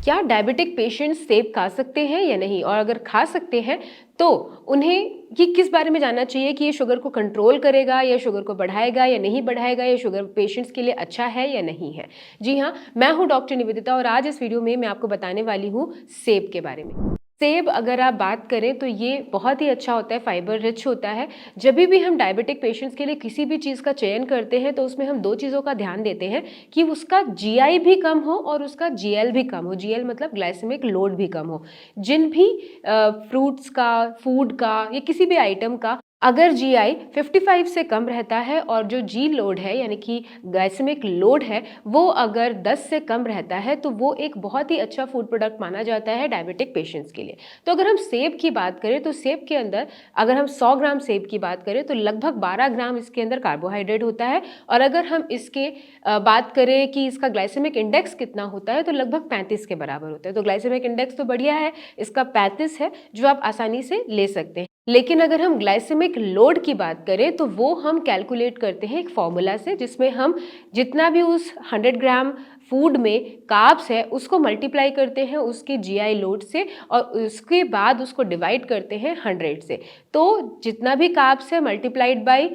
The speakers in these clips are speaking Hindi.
क्या डायबिटिक पेशेंट्स सेब खा सकते हैं या नहीं, और अगर खा सकते हैं तो उन्हें ये किस बारे में जानना चाहिए कि ये शुगर को कंट्रोल करेगा या शुगर को बढ़ाएगा या नहीं बढ़ाएगा, या शुगर पेशेंट्स के लिए अच्छा है या नहीं है। जी हाँ, मैं हूँ डॉक्टर निवेदिता और आज इस वीडियो में मैं आपको बताने वाली हूँ सेब के बारे में। सेब अगर आप बात करें तो ये बहुत ही अच्छा होता है, फाइबर रिच होता है। जब भी हम डायबिटिक पेशेंट्स के लिए किसी भी चीज़ का चयन करते हैं तो उसमें हम दो चीज़ों का ध्यान देते हैं कि उसका जीआई भी कम हो और उसका जीएल भी कम हो। जीएल मतलब ग्लाइसेमिक लोड भी कम हो। जिन भी फ्रूट्स का, फूड का या किसी भी आइटम का अगर जीआई 55 से कम रहता है और जो जी लोड है यानी कि ग्लाइसेमिक लोड है वो अगर 10 से कम रहता है तो वो एक बहुत ही अच्छा फूड प्रोडक्ट माना जाता है डायबिटिक पेशेंट्स के लिए। तो अगर हम सेब की बात करें तो सेब के अंदर अगर हम 100 ग्राम सेब की बात करें तो लगभग 12 ग्राम इसके अंदर कार्बोहाइड्रेट होता है। और अगर हम इसके बात करें कि इसका ग्लाइसेमिक इंडेक्स कितना होता है तो लगभग 35 के बराबर होता है। तो ग्लाइसेमिक इंडेक्स तो बढ़िया है, इसका 35 है जो आप आसानी से ले सकते हैं। लेकिन अगर हम ग्लाइसेमिक लोड की बात करें तो वो हम कैलकुलेट करते हैं एक फॉर्मूला से, जिसमें हम जितना भी उस 100 ग्राम फूड में कार्ब्स है उसको मल्टीप्लाई करते हैं उसके जीआई लोड से और उसके बाद उसको डिवाइड करते हैं 100 से। तो जितना भी कार्ब्स है multiplied by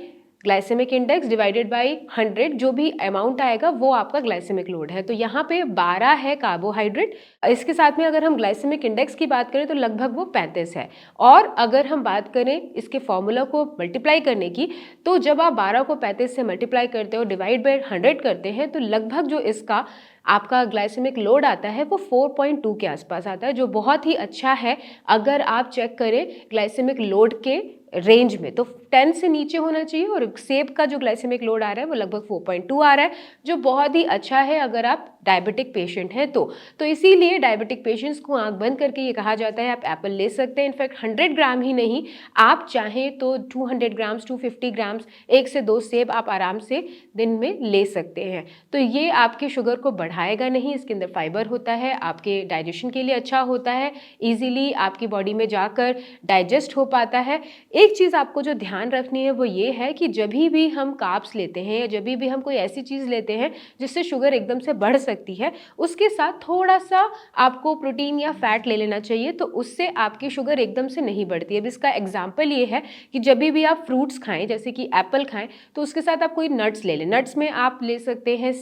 glycaemic index divided by 100, जो भी अमाउंट आएगा वो आपका ग्लाइसेमिक लोड है। तो यहाँ पे 12 है कार्बोहाइड्रेट, इसके साथ में अगर हम ग्लाइसेमिक इंडेक्स की बात करें तो लगभग वो 35 है। और अगर हम बात करें इसके फॉर्मूला को मल्टीप्लाई करने की तो जब आप 12 को 35 से मल्टीप्लाई करते हो डिवाइड बाई 100 करते हैं तो लगभग जो इसका आपका ग्लाइसेमिक लोड आता है वो 4.2 के आसपास आता है, जो बहुत ही अच्छा है। अगर आप चेक करें ग्लाइसेमिक लोड के रेंज में तो 10 से नीचे होना चाहिए और सेब का जो ग्लाइसेमिक लोड आ रहा है वो लगभग 4.2 आ रहा है, जो बहुत ही अच्छा है अगर आप डायबिटिक पेशेंट हैं तो इसीलिए डायबिटिक पेशेंट्स को आंख बंद करके ये कहा जाता है आप एप्पल ले सकते हैं। इनफैक्ट 100 ग्राम ही नहीं, आप चाहें तो 200 ग्राम्स 250 ग्राम्स 1 से 2 सेब आप आराम से दिन में ले सकते हैं। तो ये आपके शुगर को बढ़ाएगा नहीं, इसके अंदर फाइबर होता है, आपके डाइजेशन के लिए अच्छा होता है, ईजिली आपकी बॉडी में जाकर डाइजेस्ट हो पाता है। एक चीज़ आपको जो ध्यान रखनी है वो ये है कि जब भी हम कार्ब्स लेते हैं या जब भी हम कोई ऐसी चीज़ लेते हैं जिससे शुगर एकदम से बढ़ सकती है, उसके साथ थोड़ा सा आपको प्रोटीन या फैट ले लेना चाहिए, तो उससे आपकी शुगर एकदम से नहीं बढ़ती है। अब इसका एग्जाम्पल ये है कि जब भी आप फ्रूट्स खाएं जैसे कि एप्पल खाएं तो उसके साथ आप कोई नट्स ले लें। नट्स में आप ले सकते हैं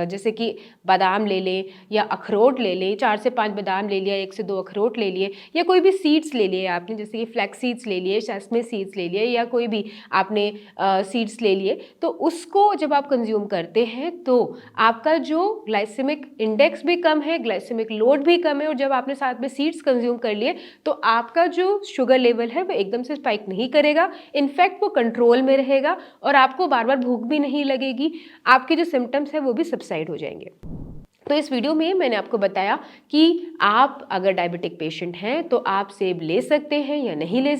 जैसे कि बादाम ले लें या अखरोट ले लें, 4 से 5 बादाम ले लिया, 1 से 2 अखरोट ले लिए, या कोई भी सीड्स ले लिए आपने जैसे कि फ्लैक्स सीड्स ले लिए, सेसमे सीड्स ले लिए, या कोई भी आपने सीड्स ले लिए। तो उसको जब आप कंज्यूम करते हैं तो आपका जो ग्लाइसेमिक इंडेक्स भी कम है, ग्लाइसेमिक लोड भी कम है, और जब आपने साथ में सीड्स कंज्यूम कर लिए तो आपका जो शुगर लेवल है वो एकदम से स्पाइक नहीं करेगा, इनफैक्ट वो कंट्रोल में रहेगा और आपको बार बार भूख भी नहीं लगेगी, आपके जो सिम्टम्स है वो भी सबसाइड हो जाएंगे। तो इस वीडियो में मैंने आपको बताया कि आप अगर डायबिटिक पेशेंट हैं तो आप सेब ले सकते हैं या नहीं ले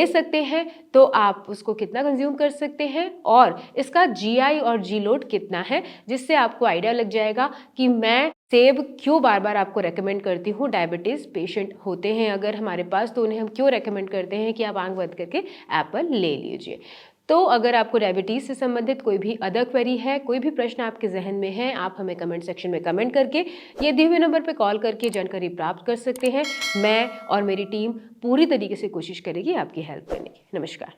सकते हैं तो आप उसको कितना कंज्यूम कर सकते हैं और इसका जीआई और जी लोड कितना है, जिससे आपको आइडिया लग जाएगा कि मैं सेब क्यों बार बार आपको रेकमेंड करती हूँ। डायबिटीज़ पेशेंट होते हैं अगर हमारे पास तो उन्हें हम क्यों रेकमेंड करते हैं कि आप आंख बंद करके एप्पल ले लीजिए। तो अगर आपको डायबिटीज़ से संबंधित कोई भी अदर क्वेरी है, कोई भी प्रश्न आपके जहन में है, आप हमें कमेंट सेक्शन में कमेंट करके ये दिए हुए नंबर पर कॉल करके जानकारी प्राप्त कर सकते हैं। मैं और मेरी टीम पूरी तरीके से कोशिश करेगी आपकी हेल्प करने की। नमस्कार।